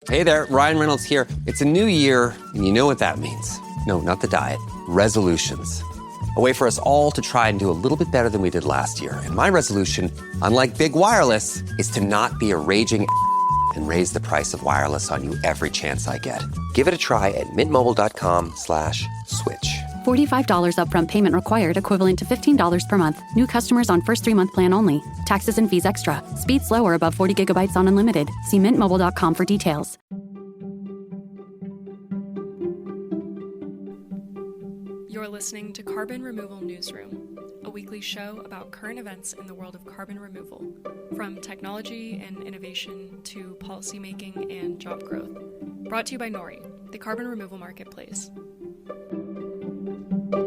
Hey there, Ryan Reynolds here. It's a new year, and you know what that means. No, not the diet. Resolutions. A way for us all to try and do a little bit better than we did last year. And my resolution, unlike big wireless, is to not be a raging and raise the price of wireless on you every chance I get. Give it a try at mintmobile.com/switch. $45 upfront payment required, equivalent to $15 per month. New customers on first 3-month plan only. Taxes and fees extra. Speed slower above 40 gigabytes on unlimited. See mintmobile.com for details. You're listening to Carbon Removal Newsroom, a weekly show about current events in the world of carbon removal, from technology and innovation to policymaking and job growth. Brought to you by Nori, the carbon removal marketplace.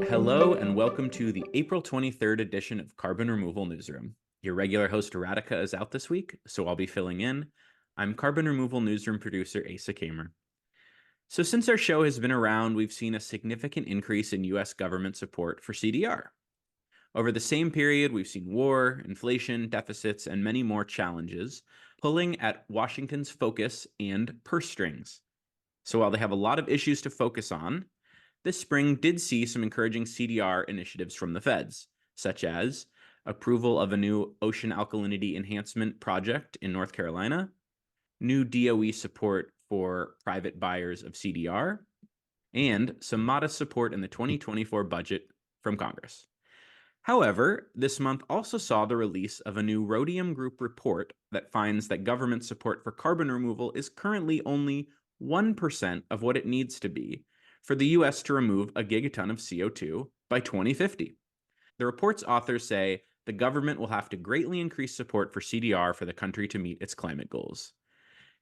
Hello and welcome to the April 23rd edition of Carbon Removal Newsroom. Your regular host Radhika is out this week, so I'll be filling in. I'm Carbon Removal Newsroom producer Asa Kamer. So since our show has been around, we've seen a significant increase in U.S. government support for CDR. Over the same period, we've seen war, inflation, deficits, and many more challenges pulling at Washington's focus and purse strings. So while they have a lot of issues to focus on, this spring did see some encouraging CDR initiatives from the feds, such as approval of a new ocean alkalinity enhancement project in North Carolina, new DOE support for private buyers of CDR, and some modest support in the 2024 budget from Congress. However, this month also saw the release of a new Rhodium Group report that finds that government support for carbon removal is currently only 1% of what it needs to be for the U.S. to remove a gigaton of CO2 by 2050. The report's authors say the government will have to greatly increase support for CDR for the country to meet its climate goals.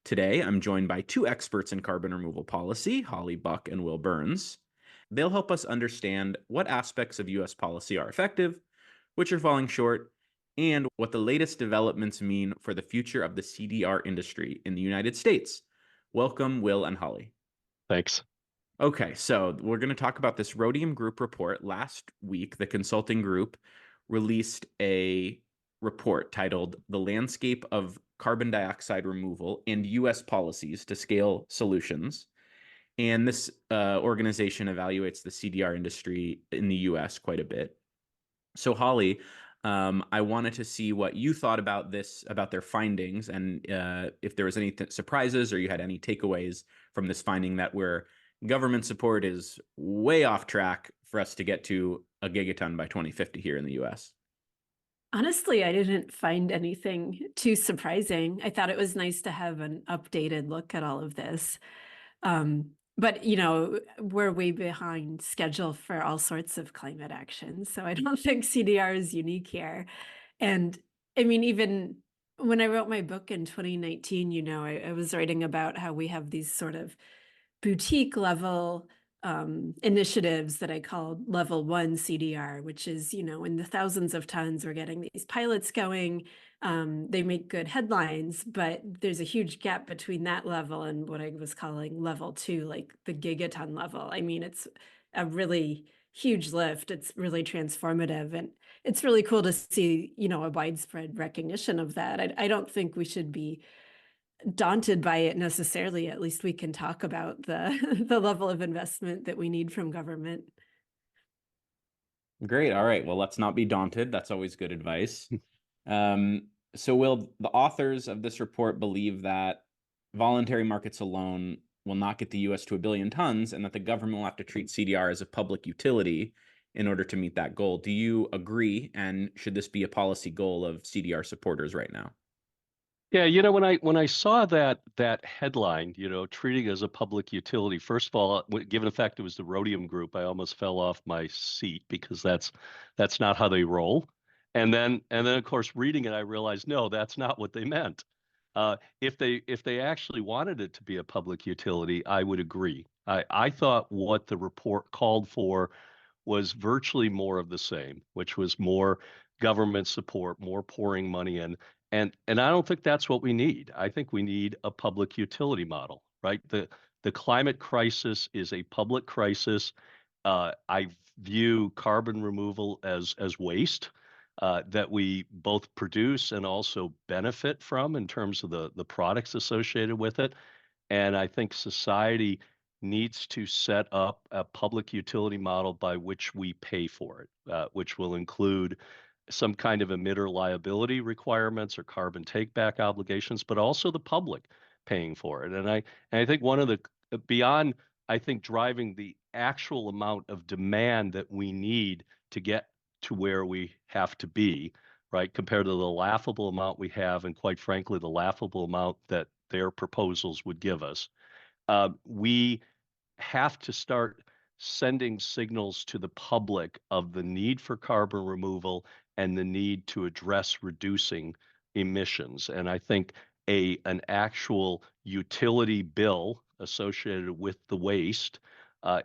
Today, I'm joined by two experts in carbon removal policy, Jean Buck and Wil Burns. They'll help us understand what aspects of U.S. policy are effective, which are falling short, and what the latest developments mean for the future of the CDR industry in the United States. Welcome, Wil and Holly. Thanks. Okay, so we're going to talk about this Rhodium Group report. Last week, the consulting group released a report titled The Landscape of Carbon Dioxide Removal and U.S. Policies to Scale Solutions. And this organization evaluates the CDR industry in the U.S. quite a bit. So, Holly, I wanted to see what you thought about this, about their findings, and if there was any surprises or you had any takeaways from this finding that government support is way off track for us to get to a gigaton by 2050 here in the U.S. Honestly, I didn't find anything too surprising. I thought it was nice to have an updated look at all of this. But, we're way behind schedule for all sorts of climate action. So I don't think CDR is unique here. And I mean, even when I wrote my book in 2019, I was writing about how we have these sort of boutique level initiatives that I called level 1 CDR, which is, in the thousands of tons, we're getting these pilots going. They make good headlines, but there's a huge gap between that level and what I was calling level 2, like the gigaton level. I mean, it's a really huge lift. It's really transformative. And it's really cool to see, a widespread recognition of that. I don't think we should be daunted by it necessarily. At least we can talk about the the level of investment that we need from government. Great. All right. Well, let's not be daunted. That's always good advice. So, Wil, the authors of this report believe that voluntary markets alone will not get the U.S. to 1 billion tons, and that the government will have to treat CDR as a public utility in order to meet that goal. Do you agree? And should this be a policy goal of CDR supporters right now? Yeah, when I saw that headline, treating as a public utility, first of all, given the fact it was the Rhodium Group, I almost fell off my seat because that's not how they roll. And then of course reading it, I realized no, that's not what they meant. If they actually wanted it to be a public utility, I would agree. I thought what the report called for was virtually more of the same, which was more government support, more pouring money in. And I don't think that's what we need. I think we need a public utility model, right? The climate crisis is a public crisis. I view carbon removal as waste that we both produce and also benefit from in terms of the products associated with it. And I think society needs to set up a public utility model by which we pay for it, which will include some kind of emitter liability requirements or carbon take-back obligations, but also the public paying for it. And I think one of the beyond, I think, driving the actual amount of demand that we need to get to where we have to be, right, compared to the laughable amount we have, and quite frankly, the laughable amount that their proposals would give us. We have to start sending signals to the public of the need for carbon removal and the need to address reducing emissions. And I think an actual utility bill associated with the waste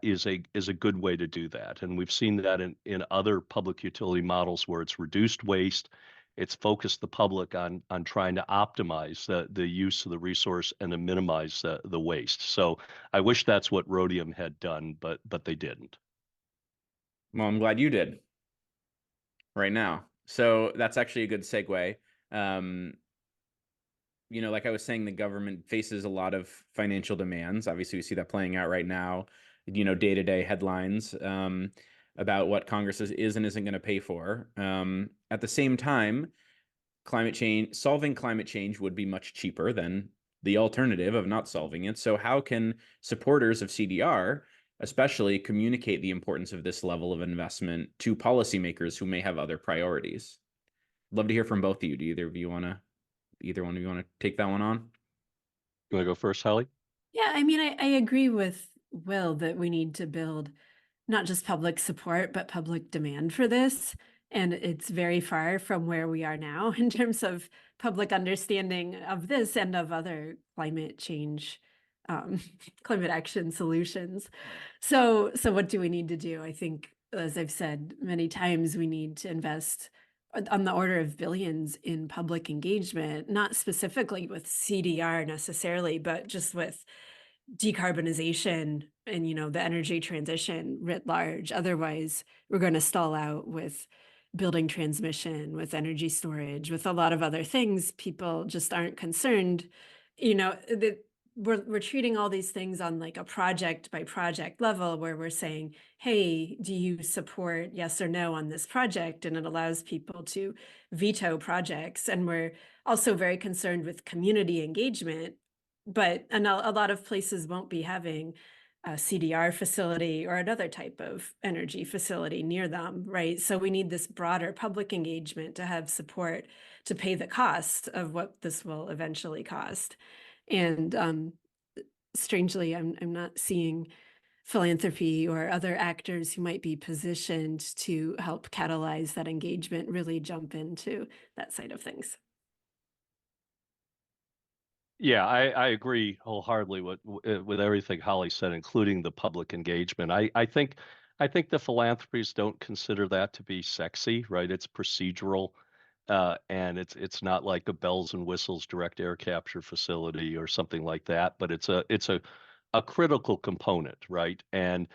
is a good way to do that. And we've seen that in other public utility models where it's reduced waste. It's focused the public on trying to optimize the use of the resource and to minimize the waste. So I wish that's what Rhodium had done, but they didn't. Well, I'm glad you did right now. So that's actually a good segue. Like I was saying, the government faces a lot of financial demands. Obviously, we see that playing out right now, day-to-day headlines about what Congress is and isn't going to pay for. At the same time, solving climate change would be much cheaper than the alternative of not solving it. So how can supporters of CDR especially communicate the importance of this level of investment to policymakers who may have other priorities? Love to hear from both of you. Do either one of you want to take that one on? You want to go first, Holly? Yeah, I mean, I agree with Will that we need to build not just public support, but public demand for this. And it's very far from where we are now in terms of public understanding of this and of other climate change, climate action solutions. So what do we need to do? I think, as I've said many times, we need to invest on the order of billions in public engagement, not specifically with CDR necessarily, but just with decarbonization and the energy transition writ large. Otherwise, we're going to stall out with building transmission, with energy storage, with a lot of other things. People just aren't concerned. That we're treating all these things on like a project by project level, where we're saying, hey, do you support yes or no on this project? And it allows people to veto projects. And we're also very concerned with community engagement. But a lot of places won't be having a CDR facility or another type of energy facility near them, right? So we need this broader public engagement to have support to pay the cost of what this will eventually cost. And strangely, I'm not seeing philanthropy or other actors who might be positioned to help catalyze that engagement really jump into that side of things. Yeah, I agree wholeheartedly with everything Holly said, including the public engagement. I think the philanthropies don't consider that to be sexy, right? It's procedural, and it's not like a bells and whistles direct air capture facility or something like that, but it's a critical component, right? And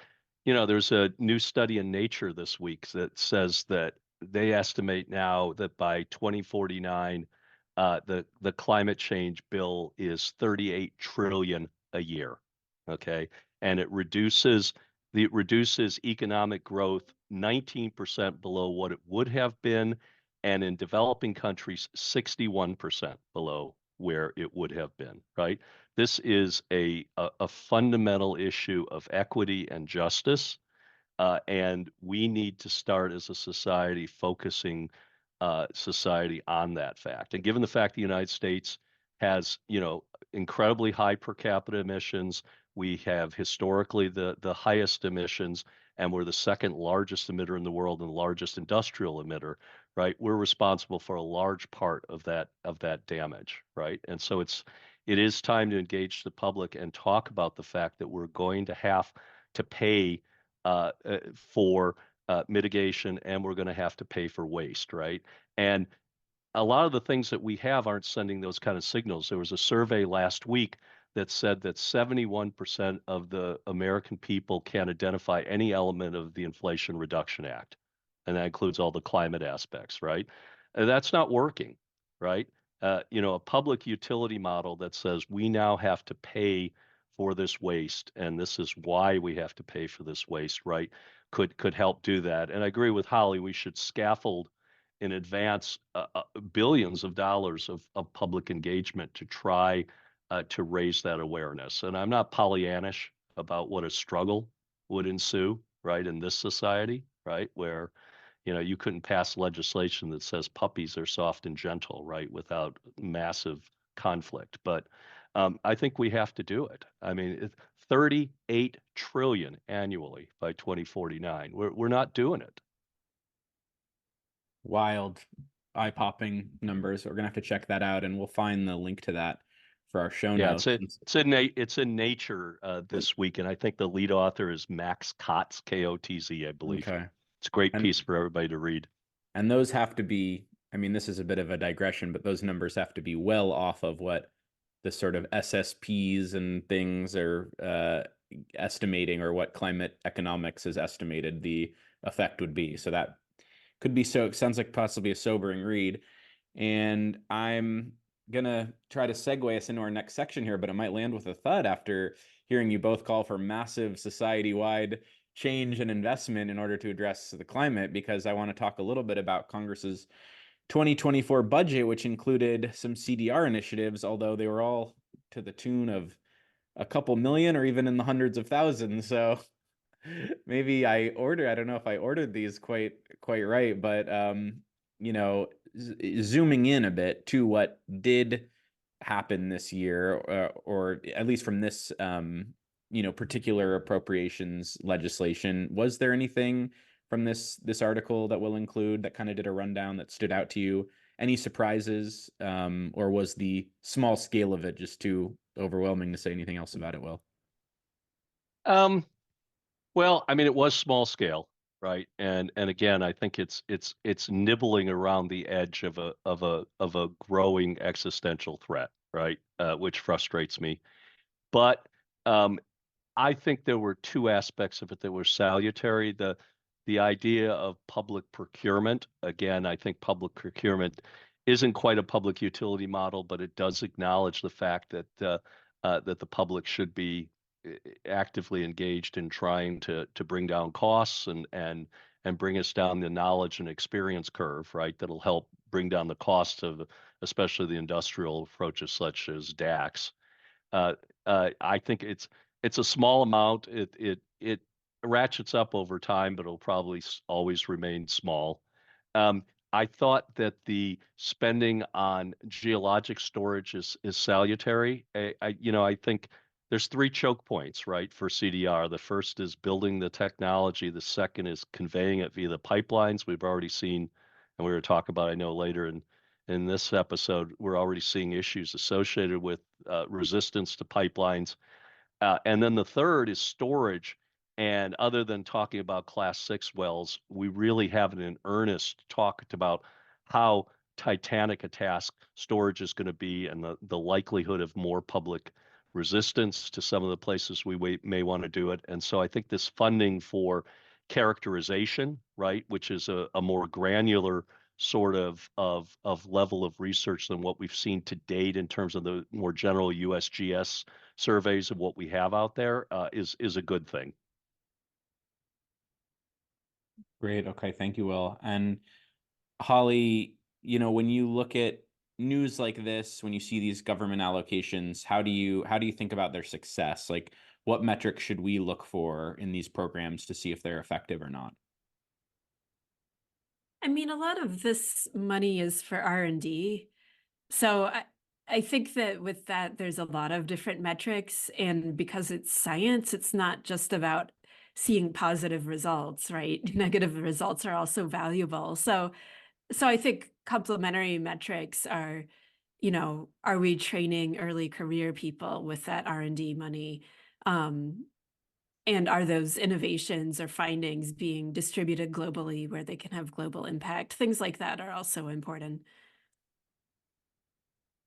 there's a new study in Nature this week that says that they estimate now that by 2049, the climate change bill is 38 trillion a year. Okay, and it reduces economic growth 19% below what it would have been, and in developing countries 61% below where it would have been. Right. This is a fundamental issue of equity and justice. And we need to start as a society focusing society on that fact. And given the fact the United States has, incredibly high per capita emissions, we have historically the highest emissions, and we're the second largest emitter in the world and the largest industrial emitter, right? We're responsible for a large part of that damage, right? And so it is time to engage the public and talk about the fact that we're going to have to pay for mitigation, and we're going to have to pay for waste, right? And a lot of the things that we have aren't sending those kind of signals. There was a survey last week that said that 71% of the American people can identify any element of the Inflation Reduction Act, and that includes all the climate aspects, right? And that's not working, right? a public utility model that says we now have to pay for this waste, and this is why we have to pay for this waste, right? Could help do that. And I agree with Holly. We should scaffold in advance billions of dollars of public engagement to try to raise that awareness. And I'm not Pollyannish about what a struggle would ensue, right, in this society, right, where you couldn't pass legislation that says puppies are soft and gentle, right, without massive conflict. But I think we have to do it. I mean, 38 trillion annually by 2049. We're not doing it. Wild, eye-popping numbers. We're gonna have to check that out, and we'll find the link to that for our show Yeah, notes. it's in Nature this week, and I think the lead author is Max Kotz, Kotz, I believe. Okay. It's a great piece for everybody to read. And those have to be, I mean, this is a bit of a digression, but those numbers have to be well off of what the sort of SSPs and things are estimating, or what climate economics has estimated the effect would be. So that could be, so it sounds like possibly a sobering read. And I'm gonna try to segue us into our next section here, but it might land with a thud after hearing you both call for massive society-wide change and investment in order to address the climate, because I want to talk a little bit about Congress's 2024 budget, which included some CDR initiatives, although they were all to the tune of a couple million or even in the hundreds of thousands. So maybe I don't know if I ordered these quite right, but zooming in a bit to what did happen this year, or at least from this particular appropriations legislation, was there anything from this article that we'll include that kind of did a rundown that stood out to you? Any surprises, or was the small scale of it just too overwhelming to say anything else about it? Well, I mean, it was small scale, right? And again, I think it's nibbling around the edge of a growing existential threat, right? Which frustrates me. But I think there were two aspects of it that were salutary. The idea of public procurement. Again, I think public procurement isn't quite a public utility model, but it does acknowledge the fact that that the public should be actively engaged in trying to bring down costs and bring us down the knowledge and experience curve, right? That'll help bring down the cost of especially the industrial approaches such as DAX. I think it's a small amount. It ratchets up over time, but it'll probably always remain small. I thought that the spending on geologic storage is salutary. I think there's three choke points, right, for CDR. The first is building the technology. The second is conveying it via the pipelines. We've already seen, and we were talking about, I know later in this episode, we're already seeing issues associated with resistance to pipelines. And then the third is storage. And other than talking about Class 6 wells, we really haven't in earnest talked about how titanic a task storage is going to be, and the likelihood of more public resistance to some of the places we may want to do it. And so I think this funding for characterization, right, which is a more granular sort of level of research than what we've seen to date in terms of the more general USGS surveys of what we have out there, is a good thing. Great. Okay. Thank you, Will. And Holly, when you look at news like this, when you see these government allocations, how do you think about their success? Like, what metrics should we look for in these programs to see if they're effective or not? I mean, a lot of this money is for R&D. So I think that with that, there's a lot of different metrics. And because it's science, it's not just about seeing positive results, right? Negative results are also valuable. So I think complementary metrics are, are we training early career people with that R&D money? And are those innovations or findings being distributed globally where they can have global impact? Things like that are also important.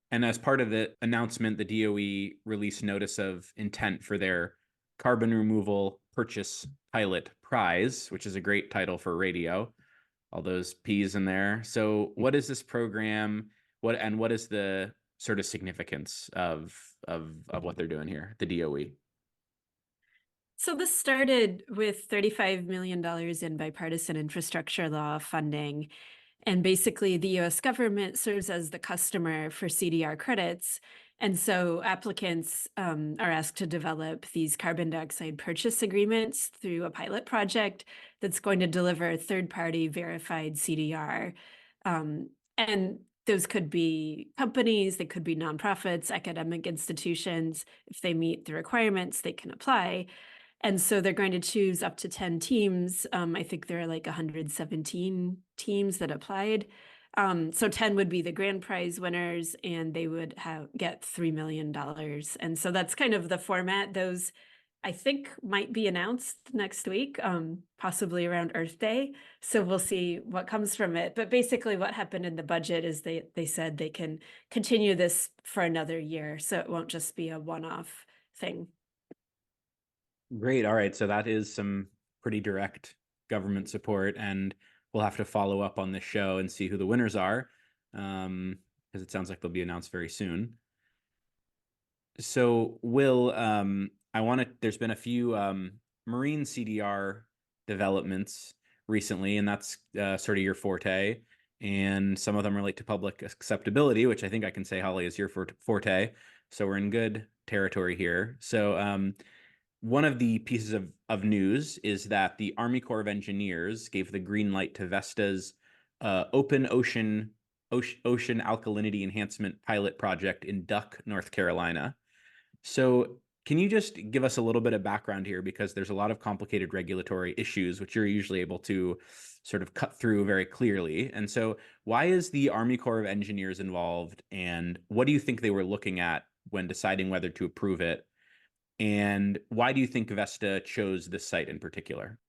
And as part of the announcement, the DOE released notice of intent for their carbon removal purchase pilot prize, which is a great title for radio. All those P's in there. So what is this program? What is the sort of significance of what they're doing here, the DOE? So this started with $35 million in bipartisan infrastructure law funding. And basically, the US government serves as the customer for CDR credits. And so applicants are asked to develop these carbon dioxide purchase agreements through a pilot project that's going to deliver third-party verified CDR. And those could be companies, they could be nonprofits, academic institutions. If they meet the requirements, they can apply. And so they're going to choose up to 10 teams. I think there are like 117 teams that applied. So 10 would be the grand prize winners, and they would get $3 million. And so that's kind of the format. Those, I think, might be announced next week, possibly around Earth Day. So we'll see what comes from it. But basically what happened in the budget is they said they can continue this for another year. So it won't just be a one-off thing. Great. All right. So that is some pretty direct government support, and we'll have to follow up on this show and see who the winners are, because it sounds like they'll be announced very soon. So, Will, there's been a few marine CDR developments recently, and that's sort of your forte. And some of them relate to public acceptability, which I think I can say, Holly, is your forte. So we're in good territory here. So, one of the pieces of news is that the Army Corps of Engineers gave the green light to Vesta's open ocean alkalinity enhancement pilot project in Duck, North Carolina. So can you just give us a little bit of background here, because there's a lot of complicated regulatory issues, which you're usually able to sort of cut through very clearly. And so why is the Army Corps of Engineers involved, and what do you think they were looking at when deciding whether to approve it? And why do you think Vesta chose this site in particular?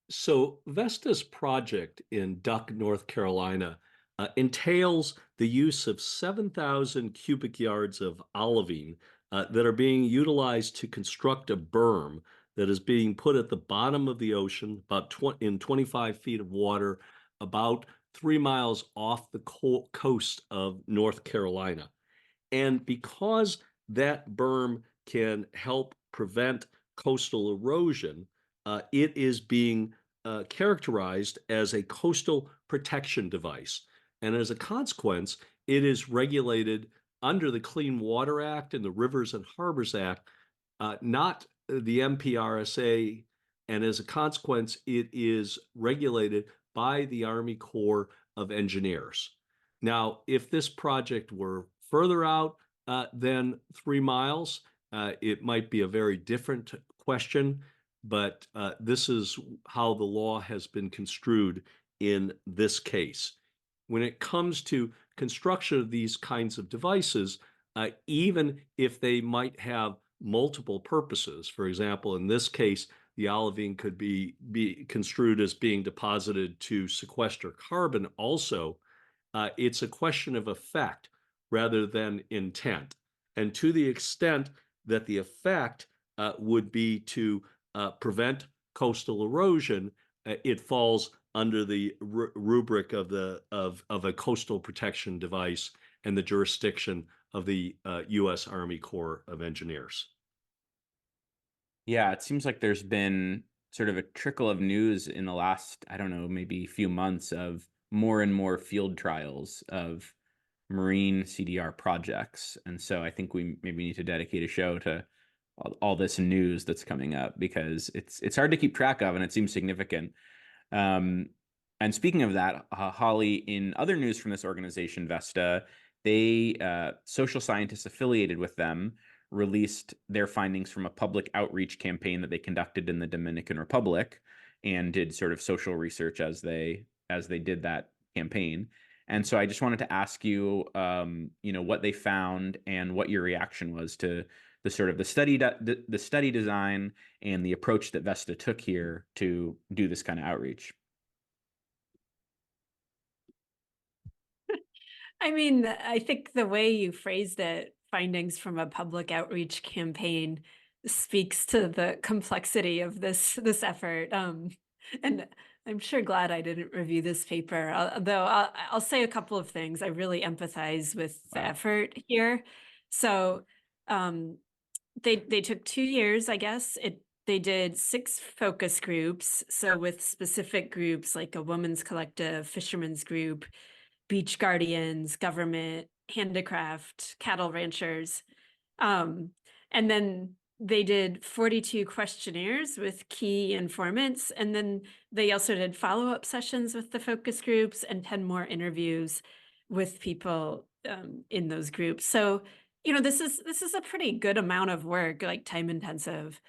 So Vesta's project in Duck, North Carolina, entails the use of 7,000 cubic yards of olivine that are being utilized to construct a berm that is being put at the bottom of the ocean, in 25 feet of water, about 3 miles off the coast of North Carolina. And because that berm can help prevent coastal erosion, it is being characterized as a coastal protection device. And as a consequence, it is regulated under the Clean Water Act and the Rivers and Harbors Act, not the MPRSA. And as a consequence, it is regulated by the Army Corps of Engineers. Now, if this project were further out than 3 miles, it might be a very different question, but this is how the law has been construed in this case. When it comes to construction of these kinds of devices, even if they might have multiple purposes, for example, in this case, the olivine could be construed as being deposited to sequester carbon also, it's a question of effect rather than intent. And to the extent that the effect would be to prevent coastal erosion, it falls under the rubric of a coastal protection device and the jurisdiction of the U.S. Army Corps of Engineers. Yeah, it seems like there's been sort of a trickle of news in the last, I don't know, maybe few months of more and more field trials of marine CDR projects. And so I think we maybe need to dedicate a show to all this news that's coming up, because it's hard to keep track of, and it seems significant. And speaking of that, Holly, in other news from this organization, Vesta, social scientists affiliated with them released their findings from a public outreach campaign that they conducted in the Dominican Republic, and did sort of social research as they did that campaign. And so I just wanted to ask you, what they found and what your reaction was to the sort of the study design and the approach that Vesta took here to do this kind of outreach. I mean, I think the way you phrased it, findings from a public outreach campaign, speaks to the complexity of this effort. And I'm sure glad I didn't review this paper, though I'll say a couple of things. I really empathize with the effort here. So they took 2 years, I guess. They did 6 focus groups. So with specific groups like a women's collective, fishermen's group, beach guardians, government, handicraft, cattle ranchers. And then they did 42 questionnaires with key informants. And then they also did follow-up sessions with the focus groups and 10 more interviews with people in those groups. So, this is a pretty good amount of work, like time intensive.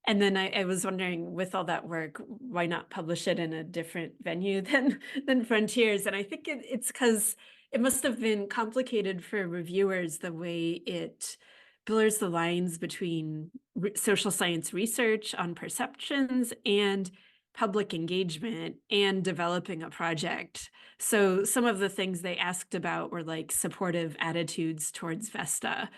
And then I was wondering, with all that work, why not publish it in a different venue than Frontiers? And I think it's because it must have been complicated for reviewers the way it blurs the lines between social science research on perceptions and public engagement and developing a project. So some of the things they asked about were like supportive attitudes towards Vesta,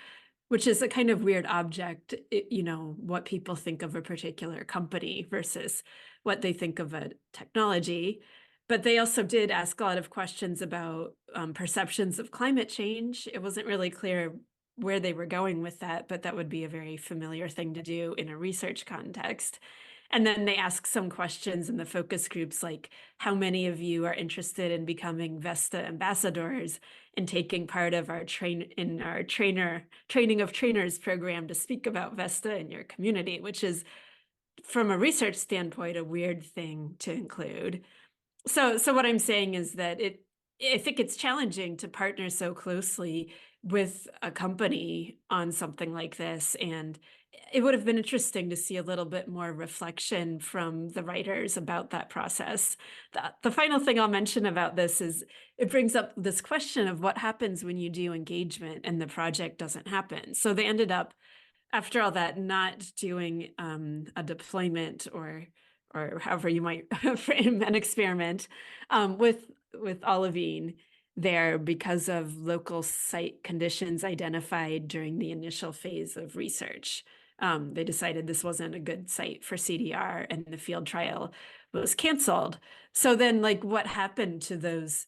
which is a kind of weird object, what people think of a particular company versus what they think of a technology. But they also did ask a lot of questions about perceptions of climate change. It wasn't really clear where they were going with that, but that would be a very familiar thing to do in a research context. And then they ask some questions in the focus groups, like how many of you are interested in becoming Vesta ambassadors and taking part of our training of trainers program to speak about Vesta in your community, which is, from a research standpoint, a weird thing to include. So what I'm saying is that I think it's challenging to partner so closely with a company on something like this. And it would have been interesting to see a little bit more reflection from the writers about that process. The final thing I'll mention about this is it brings up this question of what happens when you do engagement and the project doesn't happen. So they ended up, after all that, not doing a deployment or however you might frame an experiment with olivine there because of local site conditions identified during the initial phase of research. They decided this wasn't a good site for CDR and the field trial was canceled. So then, like, what happened to those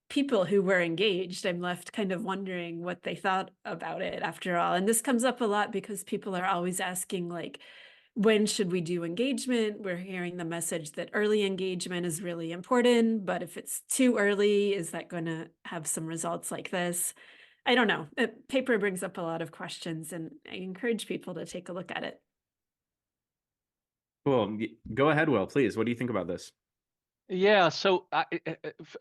people who were engaged? I'm left kind of wondering what they thought about it after all. And this comes up a lot because people are always asking, like, when should we do engagement? We're hearing the message that early engagement is really important, but if it's too early, is that going to have some results like this? I don't know. The paper brings up a lot of questions, and I encourage people to take a look at it. Cool. Go ahead, Will, please. What do you think about this? Yeah, so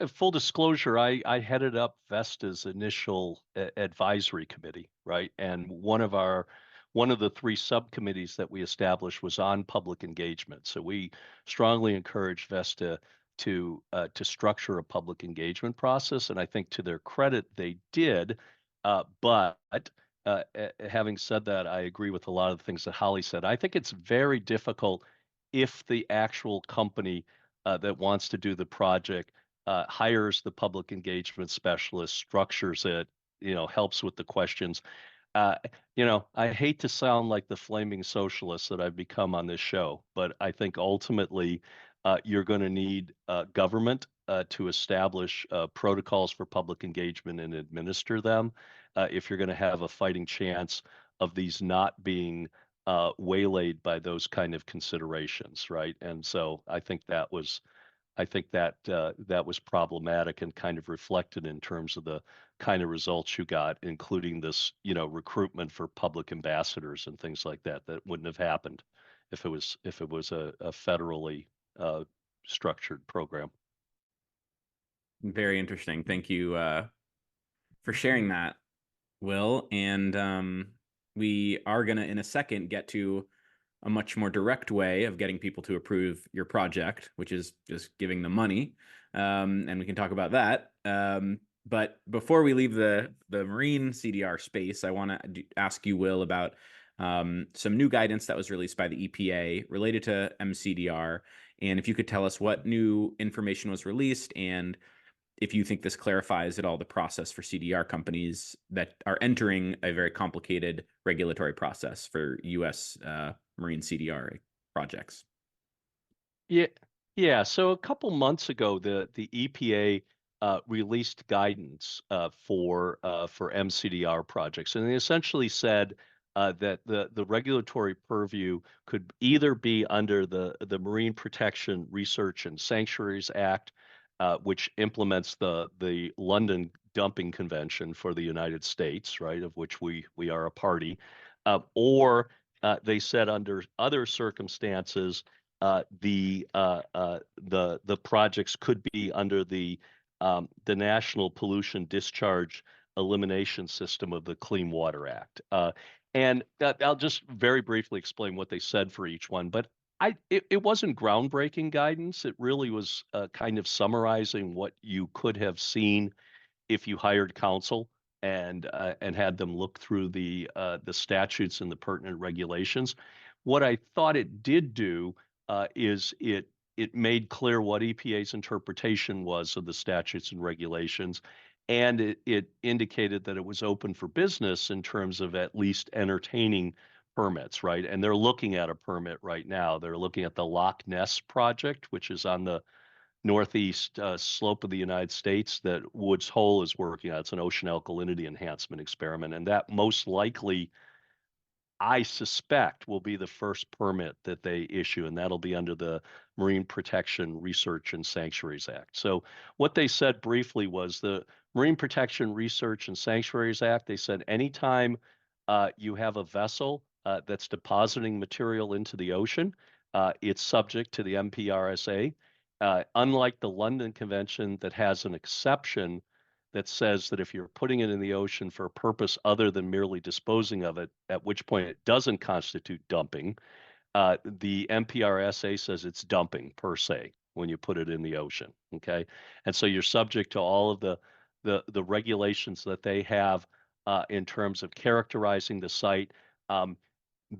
full disclosure, I headed up Vesta's initial advisory committee, right? And one of the 3 subcommittees that we established was on public engagement. So we strongly encourage Vesta to structure a public engagement process, and I think to their credit they did. But having said that, I agree with a lot of the things that Holly said. I think it's very difficult if the actual company that wants to do the project hires the public engagement specialist, structures it, helps with the questions. I hate to sound like the flaming socialist that I've become on this show, but I think ultimately you're going to need government to establish protocols for public engagement and administer them if you're going to have a fighting chance of these not being waylaid by those kind of considerations, right? And so I think that was problematic and kind of reflected in terms of the kind of results you got, including this, recruitment for public ambassadors and things like that. That wouldn't have happened if it was a federally structured program. Very interesting. Thank you for sharing that, Will. And we are going to, in a second, get to a much more direct way of getting people to approve your project, which is just giving them money. And we can talk about that. But before we leave the marine CDR space, I want to ask you, Will, about some new guidance that was released by the EPA related to MCDR. And if you could tell us what new information was released and if you think this clarifies at all the process for CDR companies that are entering a very complicated regulatory process for U.S. marine CDR projects. Yeah, Yeah, so a couple months ago, the EPA released guidance for MCDR projects, and they essentially said that the regulatory purview could either be under the Marine Protection Research and Sanctuaries Act, which implements the London Dumping Convention for the United States, right, of which we are a party, or they said under other circumstances the projects could be under the National Pollution Discharge Elimination System of the Clean Water Act. And I'll just very briefly explain what they said for each one. But it wasn't groundbreaking guidance. It really was kind of summarizing what you could have seen if you hired counsel and had them look through the statutes and the pertinent regulations. What I thought it did do is it made clear what EPA's interpretation was of the statutes and regulations, and it indicated that it was open for business in terms of at least entertaining permits, right? And they're looking at a permit right now. They're looking at the Loch Ness project, which is on the northeast slope of the United States that Woods Hole is working on. It's an ocean alkalinity enhancement experiment, and that most likely, I suspect, will be the first permit that they issue, and that'll be under the Marine Protection Research and Sanctuaries Act. So what they said briefly was the Marine Protection Research and Sanctuaries Act, they said anytime you have a vessel that's depositing material into the ocean, it's subject to the MPRSA. Unlike the London Convention that has an exception that says that if you're putting it in the ocean for a purpose other than merely disposing of it, at which point it doesn't constitute dumping, the MPRSA says it's dumping per se when you put it in the ocean. Okay, and so you're subject to all of the regulations that they have in terms of characterizing the site.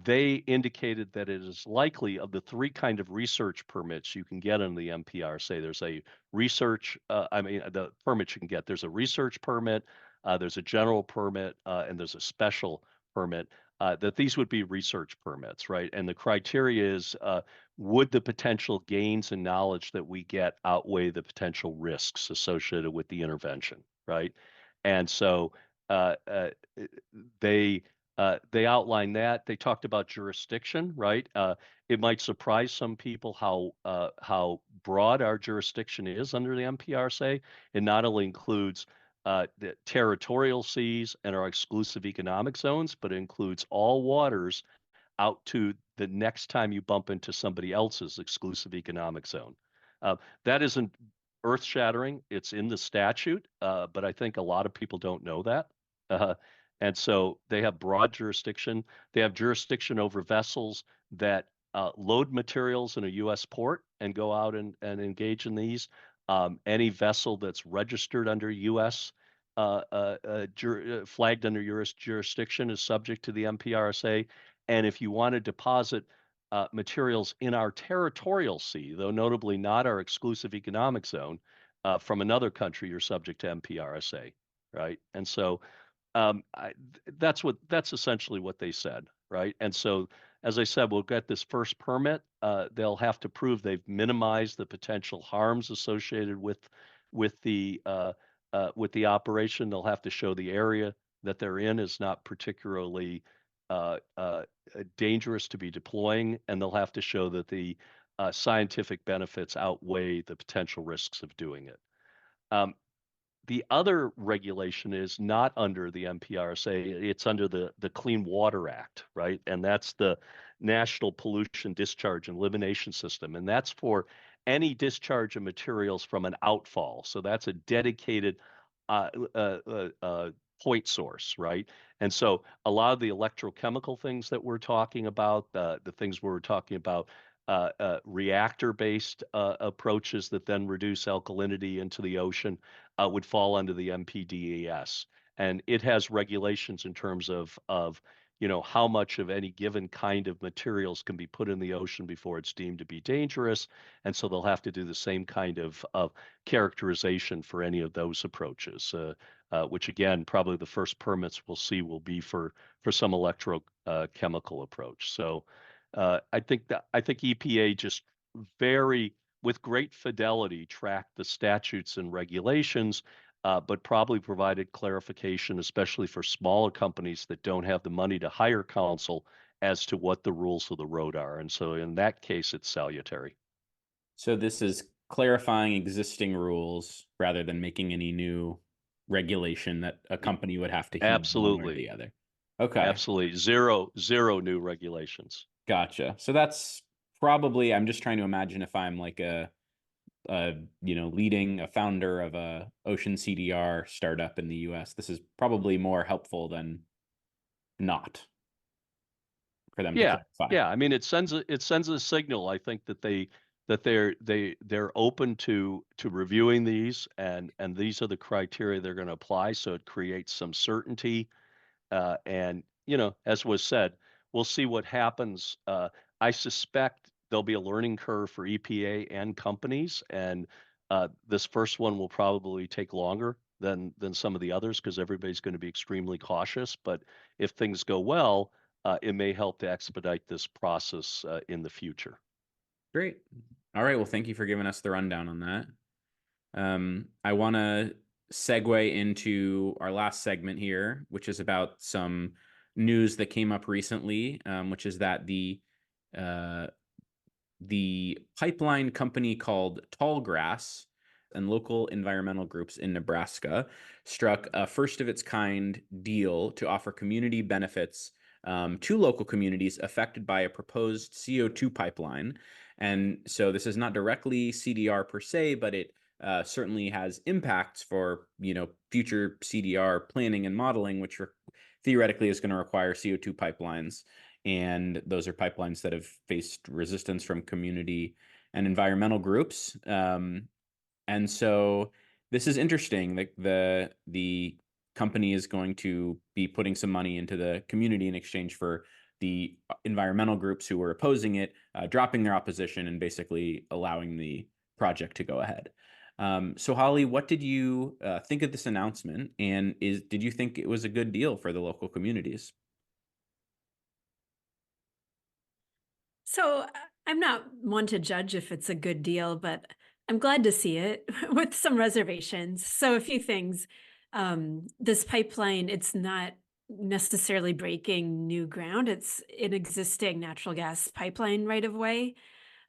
They indicated that it is likely of the three kind of research permits you can get under the MPRSA. There's a research, the permits you can get. There's a research permit, there's a general permit, and there's a special permit. That these would be research permits, right? And the criteria is, would the potential gains and knowledge that we get outweigh the potential risks associated with the intervention, right? And so they outlined that. They talked about jurisdiction, right? It might surprise some people how broad our jurisdiction is under the MPRSA. It not only includes the territorial seas and our exclusive economic zones, but it includes all waters out to the next time you bump into somebody else's exclusive economic zone. That isn't earth-shattering. It's in the statute, but I think a lot of people don't know that. And so they have broad jurisdiction. They have jurisdiction over vessels that load materials in a U.S. port and go out and engage in these. Any vessel that's registered under U.S. Flagged under U.S. jurisdiction is subject to the MPRSA. And if you want to deposit materials in our territorial sea, though notably not our exclusive economic zone, from another country, you're subject to MPRSA, right? And so that's essentially what they said, right? And so, as I said, we'll get this first permit. They'll have to prove they've minimized the potential harms associated with the operation. They'll have to show the area that they're in is not particularly dangerous to be deploying, and they'll have to show that the scientific benefits outweigh the potential risks of doing it. The other regulation is not under the MPRSA. It's under the Clean Water Act, right? And that's the National Pollution Discharge and Elimination System. And that's for any discharge of materials from an outfall. So that's a dedicated point source, right? And so a lot of the electrochemical things that we're talking about, the things we're talking about, reactor-based approaches that then reduce alkalinity into the ocean would fall under the MPDES. And it has regulations in terms of how much of any given kind of materials can be put in the ocean before it's deemed to be dangerous. And so they'll have to do the same kind of characterization for any of those approaches, which again, probably the first permits we'll see will be for some electrochemical approach. So I think EPA just very with great fidelity, tracked the statutes and regulations, but probably provided clarification, especially for smaller companies that don't have the money to hire counsel, as to what the rules of the road are. And so in that case, it's salutary. So this is clarifying existing rules rather than making any new regulation that a company would have to heed one way or the Absolutely. other. Okay. Absolutely. Zero new regulations. Gotcha. So that's probably, I'm just trying to imagine if I'm like a leading a founder of a ocean CDR startup in the US, this is probably more helpful than not for them to clarify. Yeah. I mean, it sends a signal, I think, that they're open to reviewing these, and these are the criteria they're going to apply. So it creates some certainty. And as was said, we'll see what happens. I suspect there'll be a learning curve for EPA and companies, and this first one will probably take longer than some of the others, because everybody's going to be extremely cautious. But if things go well, it may help to expedite this process in the future. Great. All right. Well, thank you for giving us the rundown on that. I want to segue into our last segment here, which is about some news that came up recently, which is that the pipeline company called Tallgrass and local environmental groups in Nebraska struck a first of its kind deal to offer community benefits to local communities affected by a proposed CO2 pipeline. And so this is not directly CDR per se, but it certainly has impacts for future CDR planning and modeling, which theoretically is going to require CO2 pipelines. And those are pipelines that have faced resistance from community and environmental groups. And so this is interesting. The company is going to be putting some money into the community in exchange for the environmental groups who were opposing it, dropping their opposition and basically allowing the project to go ahead. So Holly, what did you think of this announcement? And did you think it was a good deal for the local communities? So I'm not one to judge if it's a good deal, but I'm glad to see it with some reservations. So a few things. This pipeline, it's not necessarily breaking new ground. It's an existing natural gas pipeline right of way.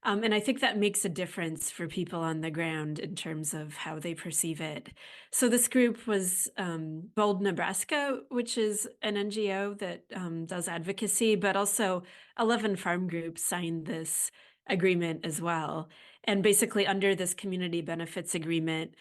And I think that makes a difference for people on the ground in terms of how they perceive it. So this group was Bold Nebraska, which is an NGO that does advocacy, but also 11 farm groups signed this agreement as well. And basically under this community benefits agreement,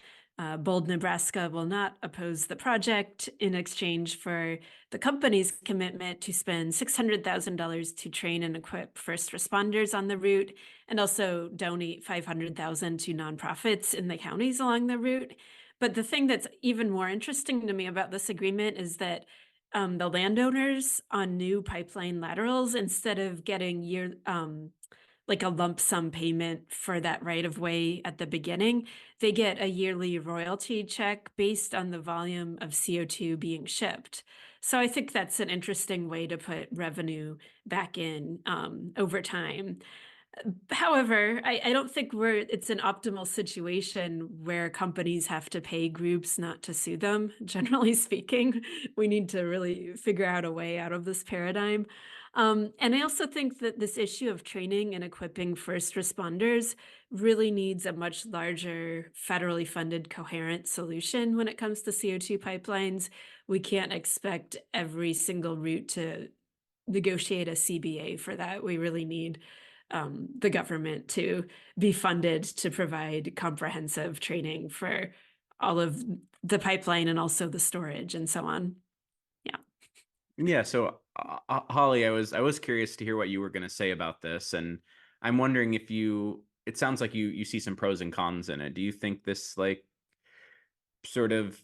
Bold Nebraska will not oppose the project in exchange for the company's commitment to spend $600,000 to train and equip first responders on the route, and also donate $500,000 to nonprofits in the counties along the route. But the thing that's even more interesting to me about this agreement is that the landowners on new pipeline laterals, instead of getting like a lump sum payment for that right of way at the beginning, they get a yearly royalty check based on the volume of CO2 being shipped. So I think that's an interesting way to put revenue back in over time. However, I don't think it's an optimal situation where companies have to pay groups not to sue them. Generally speaking, we need to really figure out a way out of this paradigm. And I also think that this issue of training and equipping first responders really needs a much larger federally funded coherent solution when it comes to CO2 pipelines. We can't expect every single route to negotiate a CBA for that. We really need the government to be funded to provide comprehensive training for all of the pipeline and also the storage and so on. Yeah. So Holly, I was curious to hear what you were going to say about this, and I'm wondering if it sounds like you see some pros and cons in it. Do you think this sort of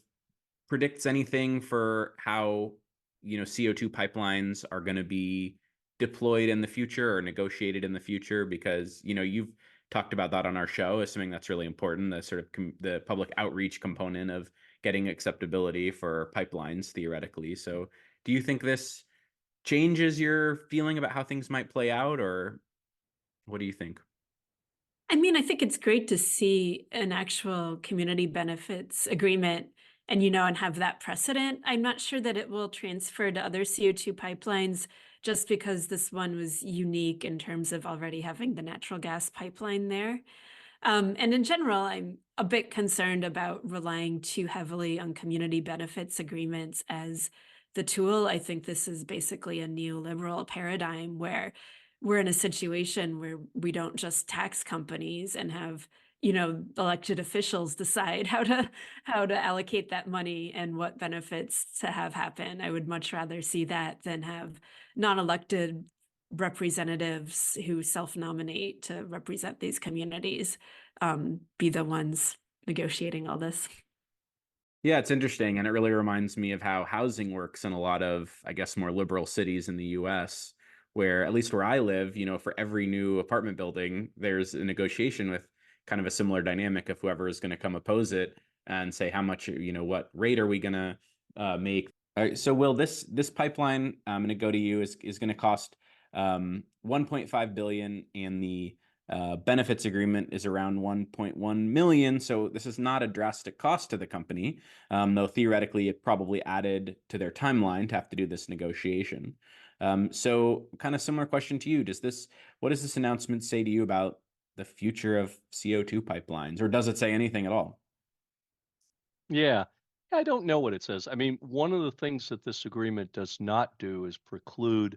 predicts anything for how CO2 pipelines are going to be deployed in the future or negotiated in the future? Because you've talked about that on our show as something that's really important, the sort of the public outreach component of getting acceptability for pipelines theoretically. So do you think this changes your feeling about how things might play out, or what do you think? I mean, I think it's great to see an actual community benefits agreement and, and have that precedent. I'm not sure that it will transfer to other CO2 pipelines just because this one was unique in terms of already having the natural gas pipeline there. And in general, I'm a bit concerned about relying too heavily on community benefits agreements as the tool. I think this is basically a neoliberal paradigm where we're in a situation where we don't just tax companies and have elected officials decide how to allocate that money and what benefits to have happen. I would much rather see that than have non-elected representatives who self-nominate to represent these communities be the ones negotiating all this. Yeah, it's interesting. And it really reminds me of how housing works in a lot of, I guess, more liberal cities in the US, where at least where I live, for every new apartment building, there's a negotiation with kind of a similar dynamic of whoever is going to come oppose it and say how much, what rate are we going to make. All right, so Will, this pipeline, I'm going to go to you, is going to cost 1.5 billion, and the benefits agreement is around 1.1 million. So this is not a drastic cost to the company, though theoretically it probably added to their timeline to have to do this negotiation. So kind of similar question to you. What does this announcement say to you about the future of CO2 pipelines, or does it say anything at all? Yeah, I don't know what it says. I mean, one of the things that this agreement does not do is preclude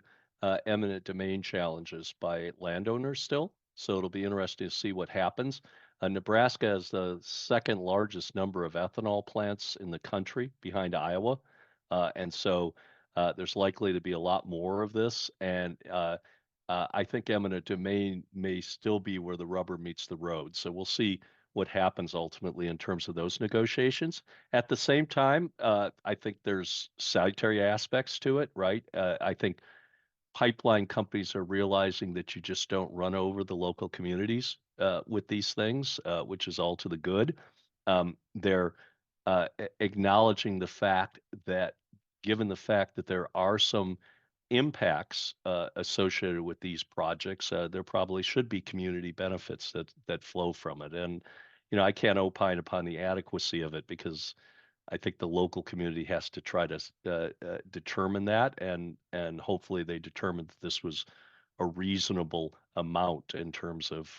eminent domain challenges by landowners still. So it'll be interesting to see what happens. Nebraska has the second largest number of ethanol plants in the country behind Iowa. And so there's likely to be a lot more of this. And I think eminent domain may still be where the rubber meets the road. So we'll see what happens ultimately in terms of those negotiations. At the same time, I think there's salutary aspects to it, right? I think pipeline companies are realizing that you just don't run over the local communities with these things, which is all to the good. They're acknowledging the fact that, given the fact that there are some impacts associated with these projects, there probably should be community benefits that flow from it. And I can't opine upon the adequacy of it because I think the local community has to try to determine that, and hopefully they determined that this was a reasonable amount in terms of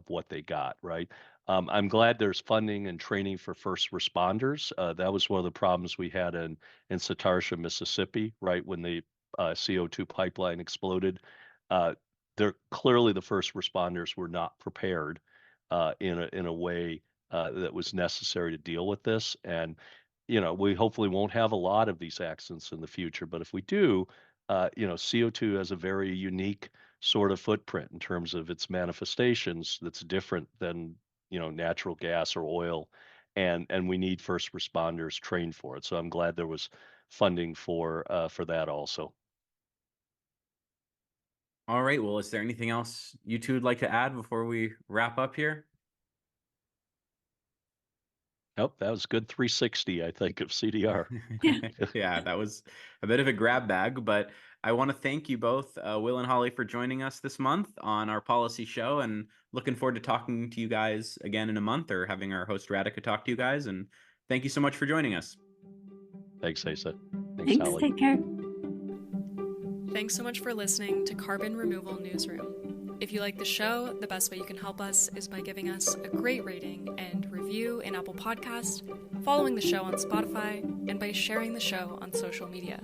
what they got, right? I'm glad there's funding and training for first responders. That was one of the problems we had in Satarsha, Mississippi, right when the CO2 pipeline exploded. Clearly the first responders were not prepared in a way that was necessary to deal with this. And we hopefully won't have a lot of these accidents in the future, but if we do, CO2 has a very unique sort of footprint in terms of its manifestations that's different than, natural gas or oil, and we need first responders trained for it. So I'm glad there was funding for that also. All right. Well, is there anything else you two would like to add before we wrap up here? Nope, that was good 360, I think, of CDR. Yeah, that was a bit of a grab bag, but I want to thank you both, Will and Holly, for joining us this month on our policy show, and looking forward to talking to you guys again in a month, or having our host Rhodica talk to you guys. And thank you so much for joining us. Thanks, Asa. Thanks, Holly. take care. Thanks so much for listening to Carbon Removal Newsroom. If you like the show, the best way you can help us is by giving us a great rating and review in Apple Podcasts, following the show on Spotify, and by sharing the show on social media.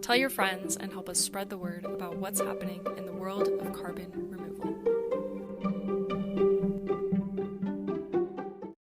Tell your friends and help us spread the word about what's happening in the world of carbon removal.